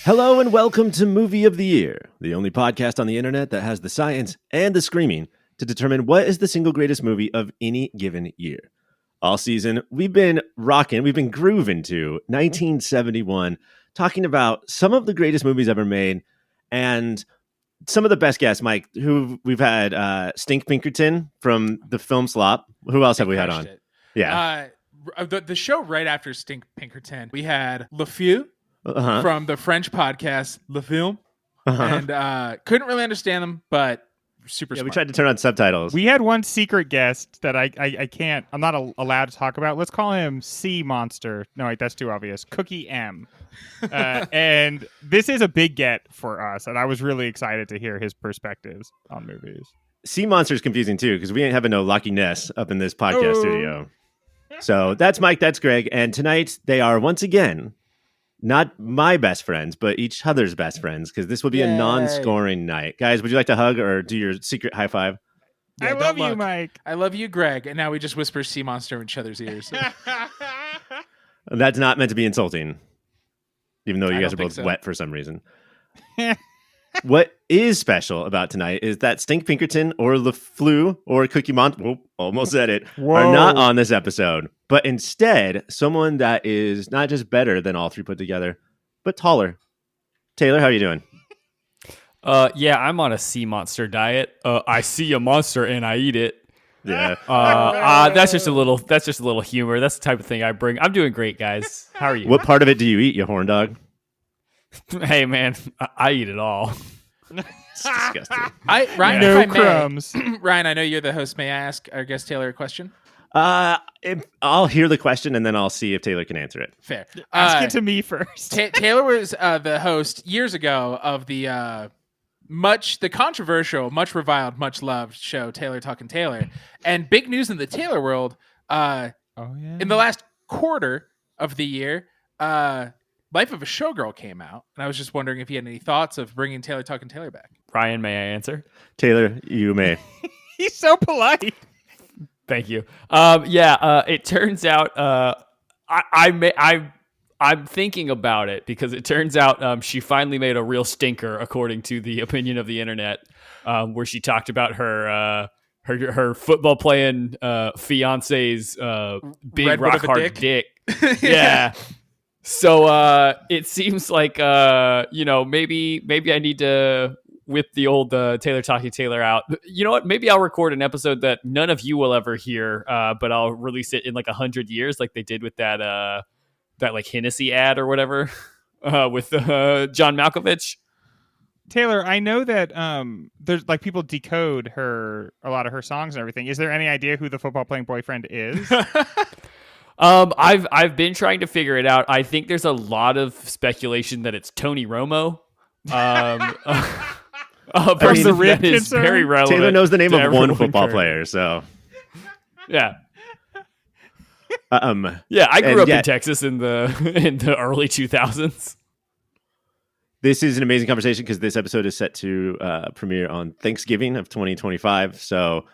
Hello and welcome to Movie of the Year, the only podcast on the internet that has the science and the screaming to determine what is the single greatest movie of any given year. All season, we've been grooving to 1971, talking about some of the greatest movies ever made, and some of the best guests, Mike, who we've had Stink Pinkerton from the film Slop. Who else have we had on? Yeah. The show right after Stink Pinkerton, we had Le Feu from the French podcast Le Film, and couldn't really understand them, but super smart. We tried to turn on subtitles. We had one secret guest that I'm not allowed to talk about. Let's call him Sea Monster. No, wait, that's too obvious. Cookie M. And this is a big get for us, and I was really excited to hear his perspectives on movies. Sea Monster is confusing too, because we ain't having no Lucky Ness up in this podcast studio. So that's Mike, that's Greg, and tonight they are once again not my best friends, but each other's best friends, because this will be a non-scoring night. Guys, would you like to hug or do your secret high five? Yeah, I love you, Mike. I love you, Greg. And now we just whisper Sea Monster in each other's ears. That's not meant to be insulting, even though you guys are both wet for some reason. What is special about tonight is that Stink Pinkerton or Le Flu or Cookie Monster, almost said it, are not on this episode, but instead someone that is not just better than all three put together, but taller. Taylor, how are you doing? Yeah, I'm on a sea monster diet. I see a monster and I eat it. Yeah. That's just a little humor. That's the type of thing I bring. I'm doing great, guys. How are you? What part of it do you eat, you horn dog? Hey, man, I eat it all. It's disgusting. Ryan, no if I crumbs. May, Ryan, I know you're the host. May I ask our guest Taylor a question? I'll hear the question and then I'll see if Taylor can answer it. Fair. Ask it to me first. Taylor was the host years ago of the controversial, much reviled, much loved show Taylor Talkin' Taylor. And big news in the Taylor world. In the last quarter of the year, Life of a Showgirl came out, and I was just wondering if you had any thoughts of bringing Taylor Talkin' Taylor back. Ryan, may I answer? Taylor, you may. He's so polite. Thank you. It turns out I'm thinking about it because it turns out she finally made a real stinker, according to the opinion of the internet, where she talked about her football playing fiance's big Redwood rock hard dick. Yeah. So it seems like maybe I need to whip the old Taylor Talking Taylor out. You know what? Maybe I'll record an episode that none of you will ever hear, but I'll release it in like 100 years, like they did with that like Hennessy ad or whatever with John Malkovich. Taylor, I know that there's like people decode a lot of her songs and everything. Is there any idea who the football playing boyfriend is? I've been trying to figure it out. I think there's a lot of speculation that it's Tony Romo. A person that is very relevant. Taylor knows the name of one football player, so yeah. I grew up in Texas in the early 2000s. This is an amazing conversation because this episode is set to premiere on Thanksgiving of 2025. So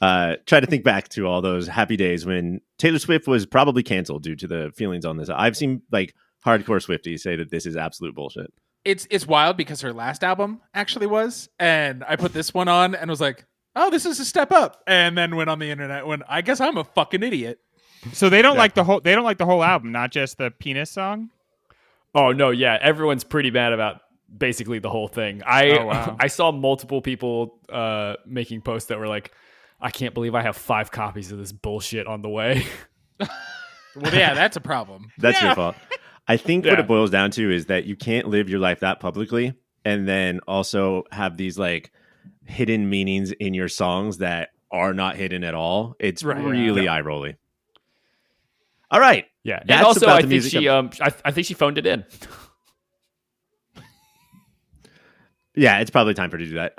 try to think back to all those happy days when Taylor Swift was probably canceled due to the feelings on this. I've seen like hardcore Swifties say that this is absolute bullshit. It's wild because her last album actually was, and I put this one on and was like, oh, this is a step up, and then went on the internet when I guess I'm a fucking idiot. So they don't like the whole album, not just the penis song. Oh no, yeah, everyone's pretty mad about basically the whole thing. I saw multiple people making posts that were like, I can't believe I have 5 copies of this bullshit on the way. Well, yeah, that's a problem. That's your fault. I think what it boils down to is that you can't live your life that publicly and then also have these like hidden meanings in your songs that are not hidden at all. It's really eye-rolly. All right. Yeah. And also I think she phoned it in. Yeah, it's probably time for her to do that.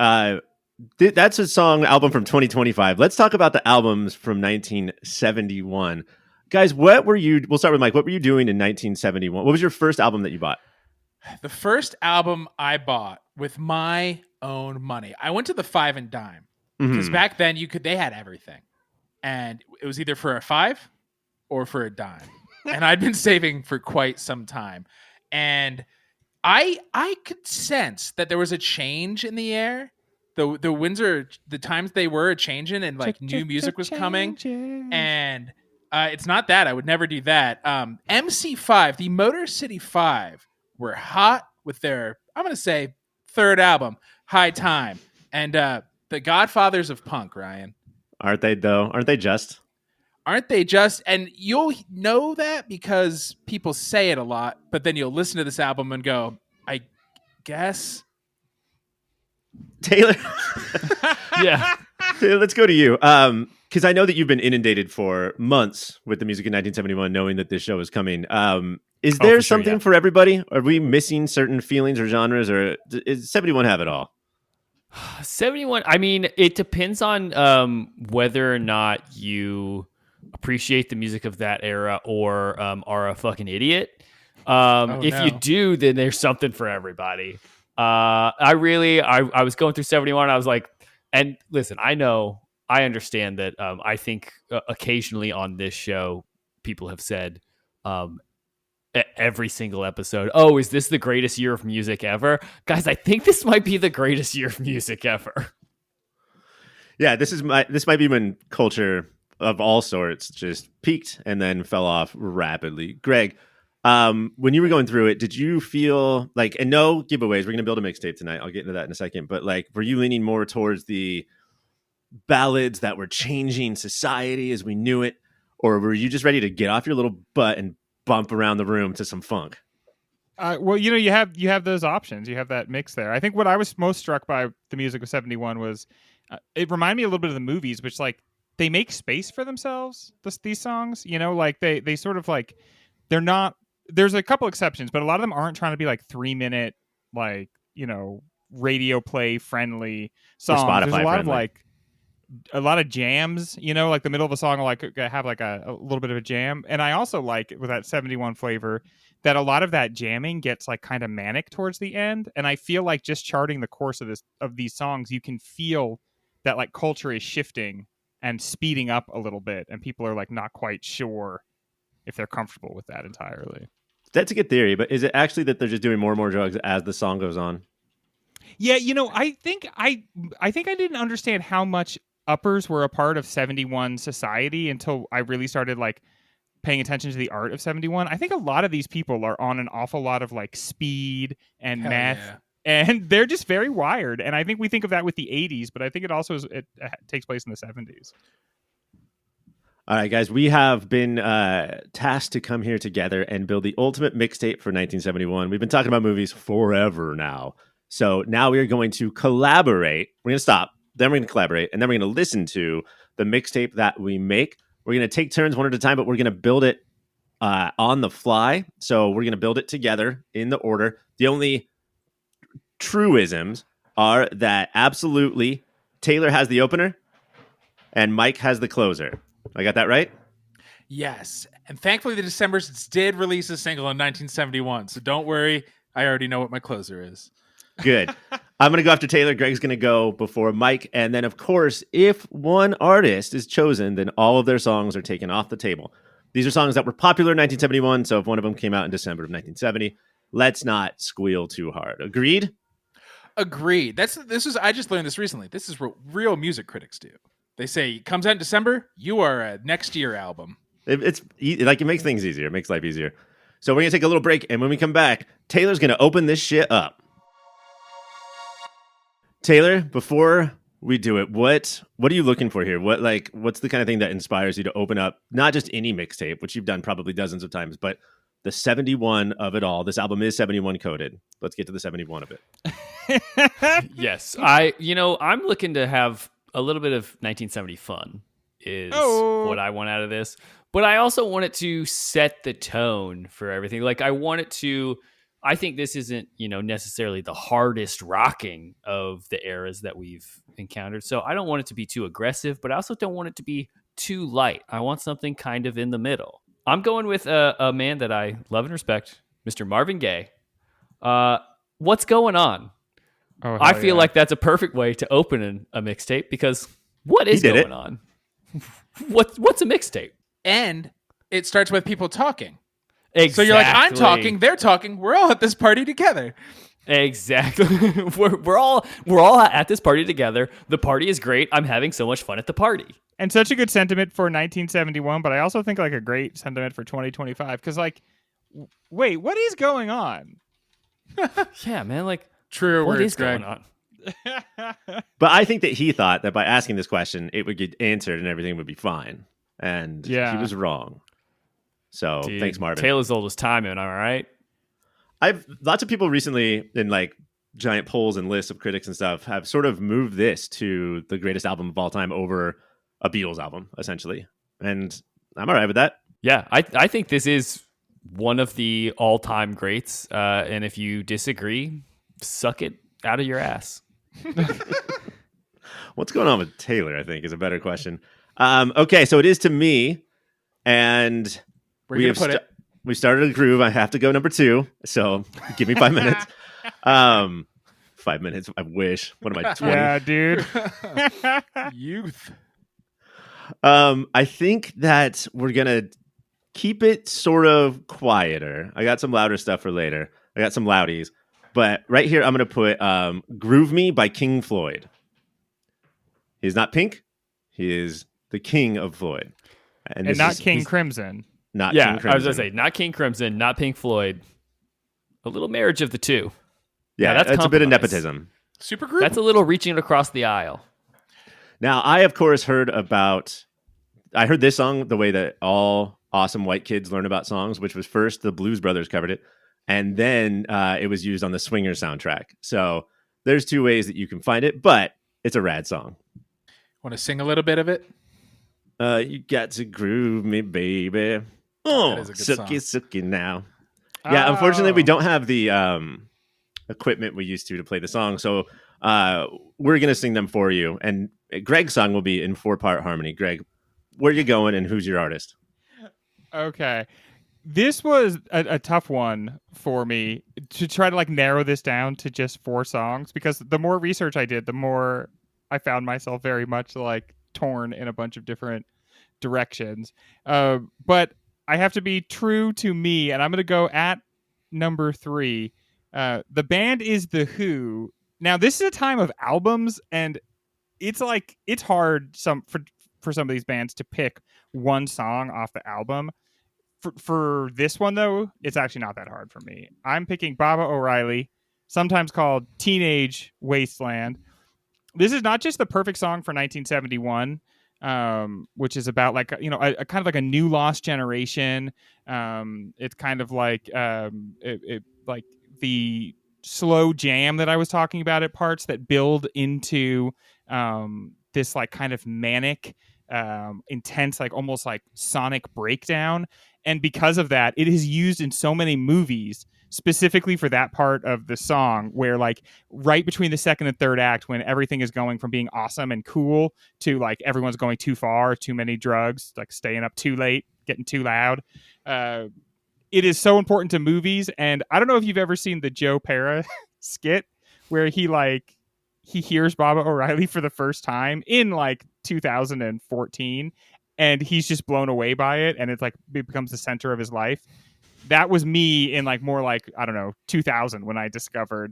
That's a album from 2025. Let's talk about the albums from 1971. Guys, we'll start with Mike. What were you doing in 1971? What was your first album that you bought? The first album I bought with my own money. I went to the 5 and Dime because back then they had everything. And it was either for a 5 or for a dime. And I'd been saving for quite some time. And I could sense that there was a change in the air. The winds are the times they were changing, and like new music was coming. And it's not that I would never do that. MC5, the Motor City 5, were hot with their, I'm gonna say, third album, High Time, and the Godfathers of Punk. Ryan, Aren't they though? Aren't they just? aren't they just? And you'll know that because people say it a lot, but then you'll listen to this album and go, I guess. Taylor, Yeah. Taylor, let's go to you. Because I know that you've been inundated for months with the music in 1971, knowing that this show is coming. Is there for sure, something yeah. for everybody? Are we missing certain feelings or genres, or does 71 have it all? 71, I mean, it depends on whether or not you appreciate the music of that era or are a fucking idiot. If you do, then there's something for everybody. I was going through 71. I was like, and listen, I understand that I think occasionally on this show, people have said every single episode, oh, is this the greatest year of music ever? Guys, I think this might be the greatest year of music ever. Yeah, this might be when culture of all sorts just peaked and then fell off rapidly. Greg, when you were going through it, did you feel like, and no giveaways, we're going to build a mixtape tonight. I'll get into that in a second. But like, were you leaning more towards the ballads that were changing society as we knew it? Or were you just ready to get off your little butt and bump around the room to some funk? Well, you have those options. You have that mix there. I think what I was most struck by the music of 71 was it reminded me a little bit of the movies, which like they make space for themselves. These songs, like they sort of like they're not. There's a couple exceptions, but a lot of them aren't trying to be like 3-minute, like radio play friendly songs. There's a lot of like a lot of jams, like the middle of a song will like have like a little bit of a jam. And I also like with that 71 flavor that a lot of that jamming gets like kind of manic towards the end. And I feel like just charting the course of these songs, you can feel that like culture is shifting and speeding up a little bit, and people are like not quite sure if they're comfortable with that entirely. That's a good theory, but is it actually that they're just doing more and more drugs as the song goes on? Yeah, I think I didn't understand how much uppers were a part of 71 society until I really started like paying attention to the art of 71. I think a lot of these people are on an awful lot of like speed and meth, and they're just very wired. And I think we think of that with the 80s, but I think it also takes place in the 70s. All right, guys, we have been tasked to come here together and build the ultimate mixtape for 1971. We've been talking about movies forever now. So now we are going to collaborate. We're going to stop, then we're going to collaborate, and then we're going to listen to the mixtape that we make. We're going to take turns one at a time, but we're going to build it on the fly. So we're going to build it together in the order. The only truisms are that absolutely Taylor has the opener and Mike has the closer. I got that right? Yes. And thankfully, the Decembers did release a single in 1971. So don't worry. I already know what my closer is. Good. I'm going to go after Taylor. Greg's going to go before Mike. And then, of course, if one artist is chosen, then all of their songs are taken off the table. These are songs that were popular in 1971. So if one of them came out in December of 1970, let's not squeal too hard. Agreed? Agreed. I just learned this recently. This is what real music critics do. They say, it comes out in December, you are a next year album. It makes things easier. It makes life easier. So we're going to take a little break. And when we come back, Taylor's going to open this shit up. Taylor, before we do it, what are you looking for here? What's the kind of thing that inspires you to open up not just any mixtape, which you've done probably dozens of times, but the 71 of it all? This album is 71 coded. Let's get to the 71 of it. Yes. I'm looking to have a little bit of 1970 fun is what I want out of this. But I also want it to set the tone for everything. Like I think this isn't, necessarily the hardest rocking of the eras that we've encountered. So I don't want it to be too aggressive, but I also don't want it to be too light. I want something kind of in the middle. I'm going with a man that I love and respect, Mr. Marvin Gaye. What's going on? Oh, I feel like that's a perfect way to open a mixtape because what is going on? What's a mixtape? And it starts with people talking. Exactly. So you're like, I'm talking, they're talking, we're all at this party together. Exactly. we're all at this party together. The party is great. I'm having so much fun at the party. And such a good sentiment for 1971, but I also think like a great sentiment for 2025 because like, wait, what is going on? Yeah, man. Like, True. what words, is Greg. going on? But I think that he thought that by asking this question, it would get answered and everything would be fine. And he was wrong. So Dude, thanks, Marvin. Tale as old as time, am I right? I've lots of people recently in like giant polls and lists of critics and stuff have sort of moved this to the greatest album of all time over a Beatles album, essentially. And I'm all right with that. Yeah, I think this is one of the all-time greats. And if you disagree, suck it out of your ass. What's going on with Taylor, I think, is a better question. Okay, so it is to me. And We're going to put it. we started a groove. I have to go number 2. So give me 5 minutes. 5 minutes, I wish. What am I, 20? Yeah, dude. Youth. I think that we're going to keep it sort of quieter. I got some louder stuff for later. I got some loudies. But right here, I'm going to put Groove Me by King Floyd. He's not Pink. He is the king of Floyd. And not King Crimson. Not King Crimson. I was going to say, not King Crimson, not Pink Floyd. A little marriage of the two. Yeah, that's a bit of nepotism. Super group. That's a little reaching across the aisle. Now, I, of course, heard this song the way that all awesome white kids learn about songs, which was first the Blues Brothers covered it, and then it was used on the Swinger soundtrack. So there's 2 ways that you can find it, but it's a rad song. Want to sing a little bit of it? You got to groove me, baby. Oh, That is a good sookie, song. sookie now. Yeah, unfortunately, we don't have the equipment we used to play the song, so we're going to sing them for you. And Greg's song will be in 4-part harmony. Greg, where are you going and who's your artist? Okay. This was a tough one for me to try to like narrow this down to just 4 songs because the more research I did, the more I found myself very much like torn in a bunch of different directions. But I have to be true to me, and I'm going to go at number 3. The band is The Who. Now, this is a time of albums, and it's hard for some of these bands to pick one song off the album. For this one, though, it's actually not that hard for me. I'm picking Baba O'Reilly, sometimes called Teenage Wasteland. This is not just the perfect song for 1971, which is about like, you know, a kind of like a new lost generation. It's kind of like like the slow jam that I was talking about at parts that build into this like kind of manic, intense, like almost like sonic breakdown. And because of that, it is used in so many movies specifically for that part of the song where like right between the second and third act when everything is going from being awesome and cool to like everyone's going too far, too many drugs, like staying up too late, getting too loud. It is so important to movies. And I don't know if you've ever seen the Joe Pera skit where he hears Baba O'Reilly for the first time in like 2014 and he's just blown away by it and it's like it becomes the center of his life. That was me in like more like, I don't know, 2000 when I discovered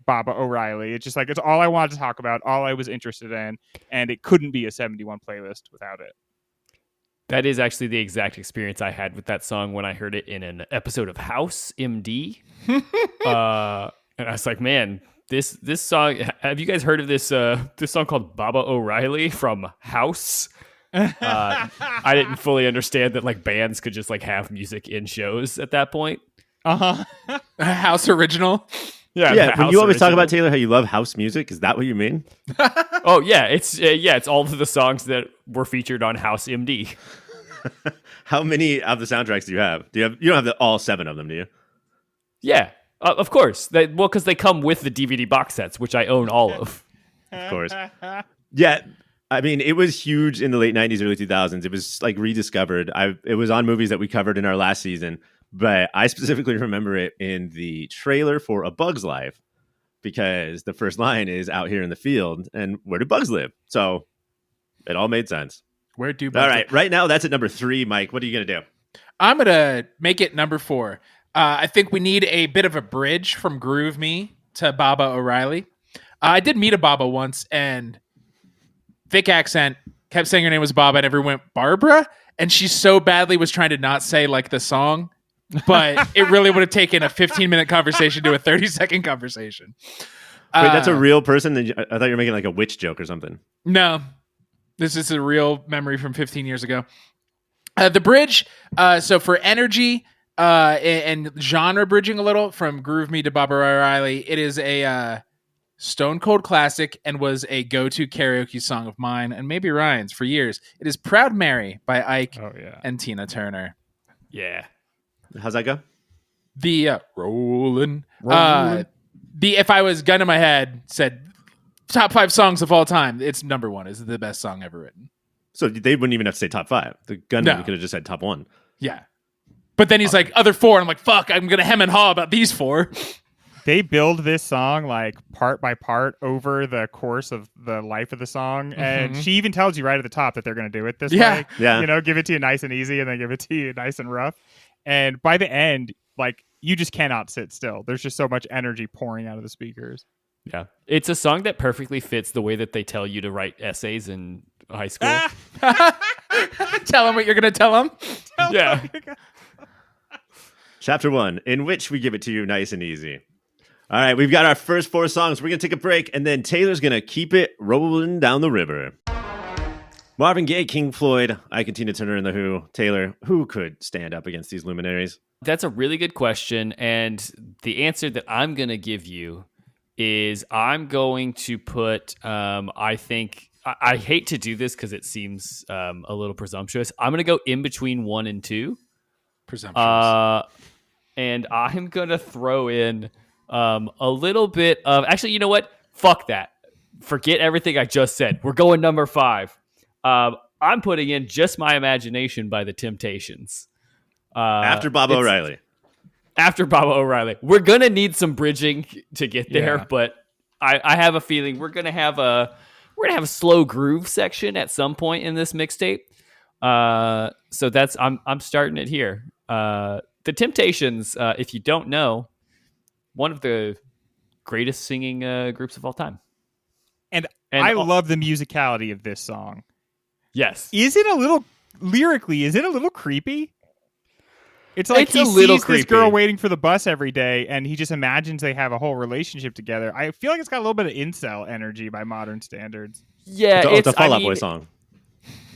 Baba O'Reilly. It's just like, it's all I wanted to talk about, all I was interested in, and it couldn't be a 71 playlist without it. That is actually the exact experience I had with that song when I heard it in an episode of House MD. And I was like, man, this song, have you guys heard of this song called Baba O'Reilly from House? I didn't fully understand that like bands could just like have music in shows at that point. House original. Yeah. When you always talk about Taylor how you love house music, is that what you mean? Oh yeah, it's all of the songs that were featured on House MD. How many of the soundtracks do you have? You don't have all 7 of them, do you? Yeah, of course. Because they come with the DVD box sets, which I own all of. Of course. Yeah. I mean, it was huge in the late 90s, early 2000s. It was like rediscovered. It was on movies that we covered in our last season, but I specifically remember it in the trailer for A Bug's Life because the first line is out here in the field and where do bugs live? So it all made sense. Where do bugs All right. live? Right now, that's at number 3. Mike, what are you going to do? I'm gonna make it number 4. I think we need a bit of a bridge from Groove Me to Baba O'Reilly. I did meet a Baba once, and thick accent, kept saying her name was Baba, and everyone went Barbara, and she so badly was trying to not say like the song, but it really would have taken a 15-minute conversation to a 30-second conversation. Wait, that's a real person? I thought you were making like a witch joke or something. No, this is a real memory from 15 years ago. The bridge, so for energy and genre bridging a little from Groove Me to Baba O'Reilly, it is a stone cold classic and was a go-to karaoke song of mine and maybe Ryan's for years. It is Proud Mary by Ike and Tina Turner. Yeah. How's that go? The Rollin'. If I was gun in my head, said top 5 songs of all time, it's number 1. It's the best song ever written. So they wouldn't even have to say top 5. The gunman could have just said top 1. Yeah. But then he's like, other 4. And I'm like, fuck, I'm going to hem and haw about these 4. They build this song like part by part over the course of the life of the song. And she even tells you right at the top that they're going to do it this way. Yeah. You know, give it to you nice and easy and then give it to you nice and rough. And by the end, like, you just cannot sit still. There's just so much energy pouring out of the speakers. Yeah. It's a song that perfectly fits the way that they tell you to write essays in high school. Tell them what you're going to tell them. Yeah. Chapter 1, in which we give it to you nice and easy. All right, we've got our first 4 songs. We're going to take a break, and then Taylor's going to keep it rolling down the river. Marvin Gaye, King Floyd, Ike and Tina Turner, and The Who. Taylor, who could stand up against these luminaries? That's a really good question. And the answer that I'm going to give you is I'm going to put, I hate to do this because it seems a little presumptuous. I'm going to go in between 1 and 2. Presumptuous. And I'm going to throw in a little bit of... Actually, you know what? Fuck that. Forget everything I just said. We're going number 5. I'm putting in Just My Imagination by The Temptations. After Baba O'Reilly. After Baba O'Reilly. We're going to need some bridging to get there, but I have a feeling we're going to have a slow groove section at some point in this mixtape. So that's I'm starting it here. The Temptations, if you don't know, one of the greatest singing groups of all time. And I love the musicality of this song. Yes. Is it a little creepy? It's like it's he a little sees creepy. this girl waiting for the bus every day, and he just imagines they have a whole relationship together. I feel like it's got a little bit of incel energy by modern standards. Yeah, it's a Fall Out Boy song.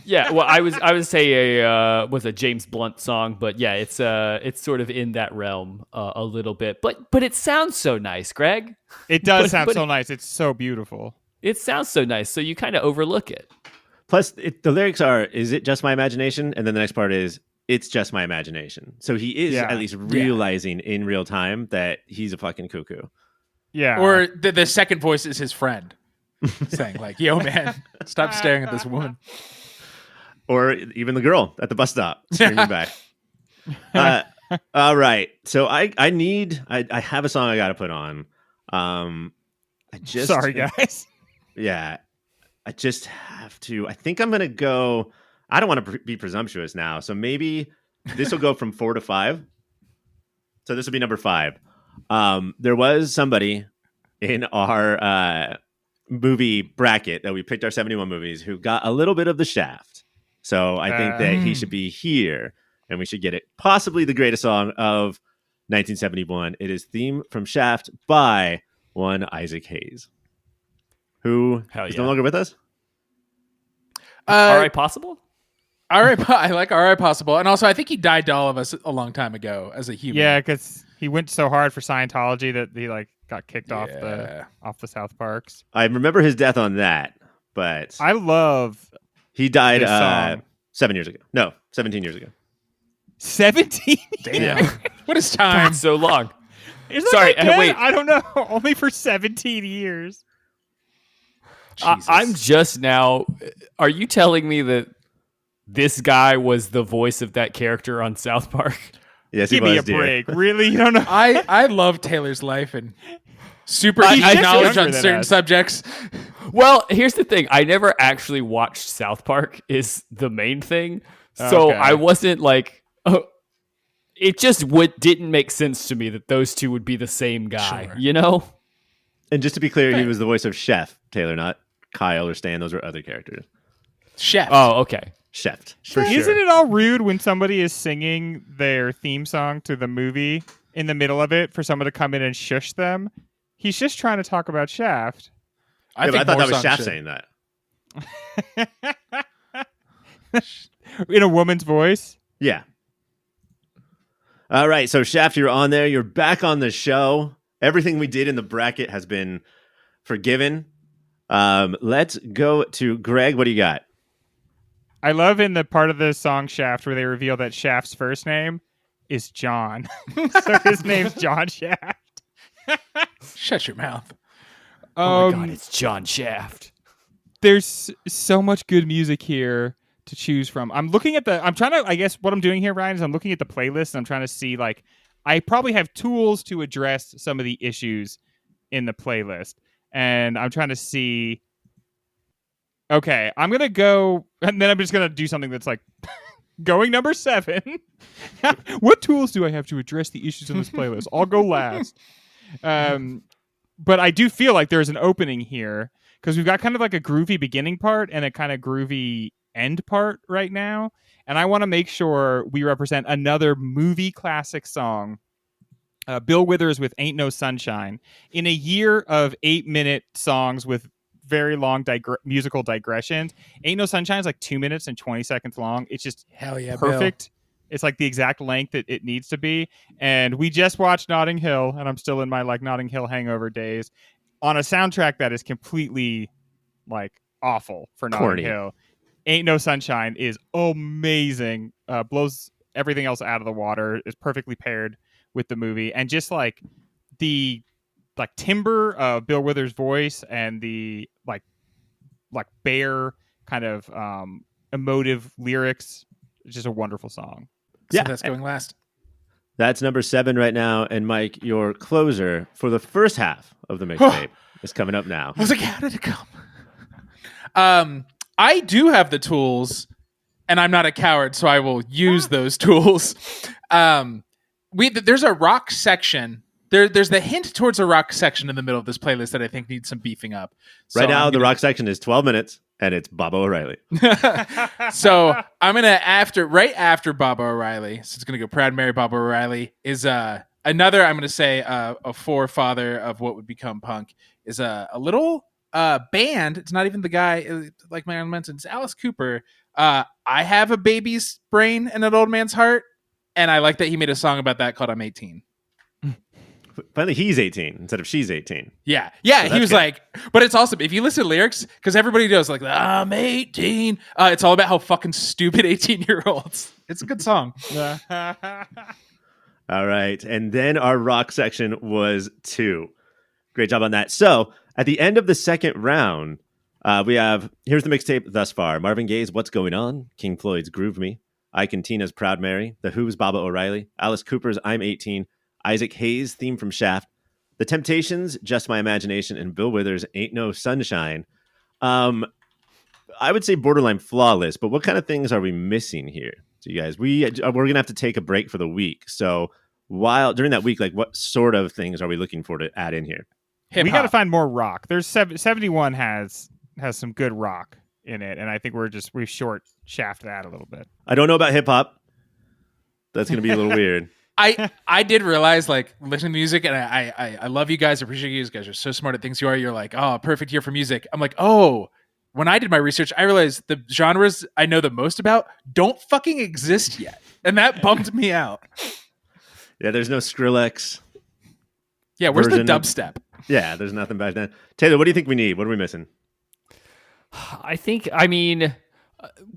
Yeah, well, I would say was a James Blunt song, but yeah, it's sort of in that realm a little bit. But it sounds so nice, Greg. It does sound so nice. It's so beautiful. It sounds so nice, so you kind of overlook it. Plus, the lyrics are, is it just my imagination? And then the next part is, it's just my imagination. So he is at least realizing in real time that he's a fucking cuckoo. Yeah. Or the second voice is his friend saying like, yo, man, stop staring at this woman. Or even the girl at the bus stop screaming back. All right. So I have a song I got to put on. Sorry, guys. Yeah. I just have to. I think I'm going to go. I don't want to be presumptuous now. So maybe this will go from 4 to 5. So this will be number 5. There was somebody in our movie bracket that we picked our 71 movies who got a little bit of the shaft. So I think that he should be here and we should get it. Possibly the greatest song of 1971. It is Theme from Shaft by one Isaac Hayes, who is no longer with us. All right, possible? All right, I like All Right Possible. And also, I think he died to all of us a long time ago as a human. Yeah, because he went so hard for Scientology that he got kicked off the South Parks. I remember his death on that, but I love he died 7 years ago. No, 17 years ago. 17? Damn. What is time? That's so long. Isn't Sorry, that wait. I don't know. Only for 17 years. I'm just now. Are you telling me that this guy was the voice of that character on South Park? Yes, Give me a break. Really? You don't know? I love Taylor's life and super He's deep knowledge younger on than certain us. subjects. Well, here's the thing. I never actually watched South Park is the main thing. So Okay. I wasn't like, it just didn't make sense to me that those two would be the same guy, Sure. you know? And just to be clear, he was the voice of Chef, Taylor, not Kyle or Stan. Those were other characters. Chef. Oh, okay. Chef, for Isn't sure. it all rude when somebody is singing their theme song to the movie in the middle of it for someone to come in and shush them? He's just trying to talk about Shaft. I thought more that was songs Shaft should. saying that. In a woman's voice. Yeah. All right, so Shaft, you're on there. You're back on the show. Everything we did in the bracket has been forgiven. Let's go to Greg. What do you got? I love in the part of the song Shaft where they reveal that Shaft's first name is John. So his name's John Shaft. Shut your mouth. Oh my God, it's John Shaft. There's so much good music here to choose from. I'm trying to, I guess what I'm doing here, Ryan, is I'm looking at the playlist and I'm trying to see, like, I probably have tools to address some of the issues in the playlist. And I'm trying to see, okay, I'm going to go, and then I'm just going to do something that's like, going number 7. What tools do I have to address the issues in this playlist? I'll go last. But I do feel like there's an opening here because we've got kind of like a groovy beginning part and a kind of groovy end part right now. And I want to make sure we represent another movie classic song. Bill Withers with Ain't No Sunshine. In a year of 8-minute songs with very long musical digressions, Ain't No Sunshine is like 2 minutes and 20 seconds long. It's just Hell yeah, perfect. It's like the exact length that it needs to be. And we just watched Notting Hill, and I'm still in my like Notting Hill hangover days, on a soundtrack that is completely like awful for Notting Corny. Hill. Ain't No Sunshine is amazing. Blows everything else out of the water. Is perfectly paired with the movie, and just like the timbre of Bill Withers' voice and the like bare kind of emotive lyrics. It's just a wonderful song. So Yeah. that's going last. That's number 7 right now. And Mike, your closer for the first half of the mixtape is coming up now. I was like, how did it come? I do have the tools, and I'm not a coward, so I will use those tools. There's a rock section. There's the hint towards a rock section in the middle of this playlist that I think needs some beefing up. So Right now, I'm the gonna- rock section is 12 minutes, and it's Bobo O'Reilly. So I'm gonna right after Bobo O'Reilly, so it's gonna go Proud Mary Bobo O'Reilly is another. I'm gonna say a forefather of what would become punk is a little band. It's not even the guy like Marilyn mentioned. It's Alice Cooper. I have a baby's brain and an old man's heart, and I like that he made a song about that called "I'm 18." Finally, he's 18 instead of she's 18. Yeah. So He that's was good. like, but it's awesome. If you listen to lyrics, because everybody knows, like, I'm 18. It's all about how fucking stupid 18-year-olds. It's a good song. All right. And then our rock section was 2. Great job on that. So at the end of the second round, we have, here's the mixtape thus far. Marvin Gaye's What's Going On, King Floyd's Groove Me, Ike and Tina's Proud Mary, The Who's Baba O'Reilly, Alice Cooper's I'm 18, Isaac Hayes' theme from Shaft, The Temptations, Just My Imagination, and Bill Withers' Ain't No Sunshine. I would say borderline flawless, but what kind of things are we missing here? So you guys, we're going to have to take a break for the week. So during that week, like what sort of things are we looking for to add in here? We got to find more rock. There's 71 has some good rock in it, and I think we short shaft that a little bit. I don't know about hip hop. That's going to be a little weird. I did realize, like, listening to music, and I love you guys. I appreciate you guys are so smart at things you are. You're like, oh, perfect year for music. I'm like, oh, when I did my research, I realized the genres I know the most about don't fucking exist yet. And that bummed me out. Yeah, there's no Skrillex. Yeah, where's the Version of- dubstep? Yeah, there's nothing back then. Taylor, what do you think we need? What are we missing? I mean,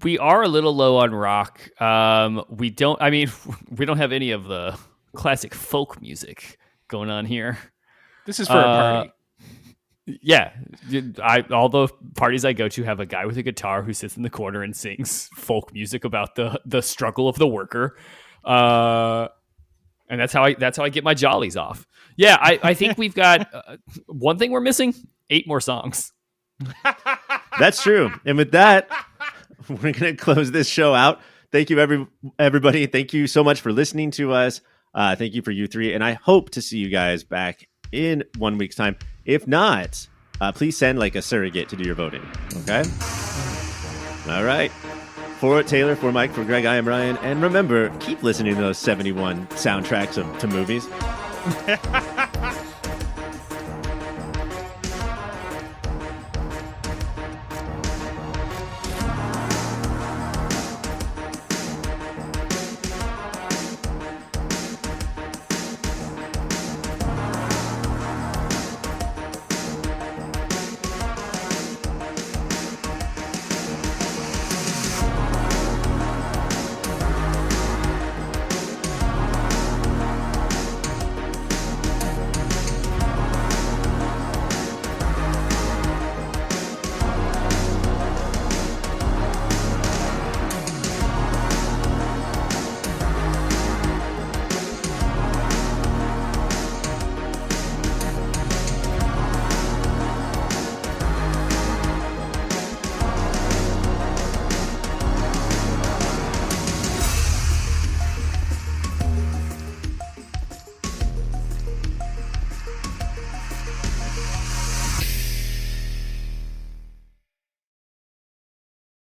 we are a little low on rock. We don't have any of the classic folk music going on here. This is for a party. Yeah, all the parties I go to have a guy with a guitar who sits in the corner and sings folk music about the struggle of the worker, and that's how I get my jollies off. Yeah, I think we've got one thing we're missing: 8 more songs. That's true. And with that, we're going to close this show out. Thank you, everybody. Thank you so much for listening to us. Thank you for you three. And I hope to see you guys back in 1 week's time. If not, please send like a surrogate to do your voting. Okay? All right. For Taylor, for Mike, for Greg, I am Ryan. And remember, keep listening to those 71 soundtracks to movies.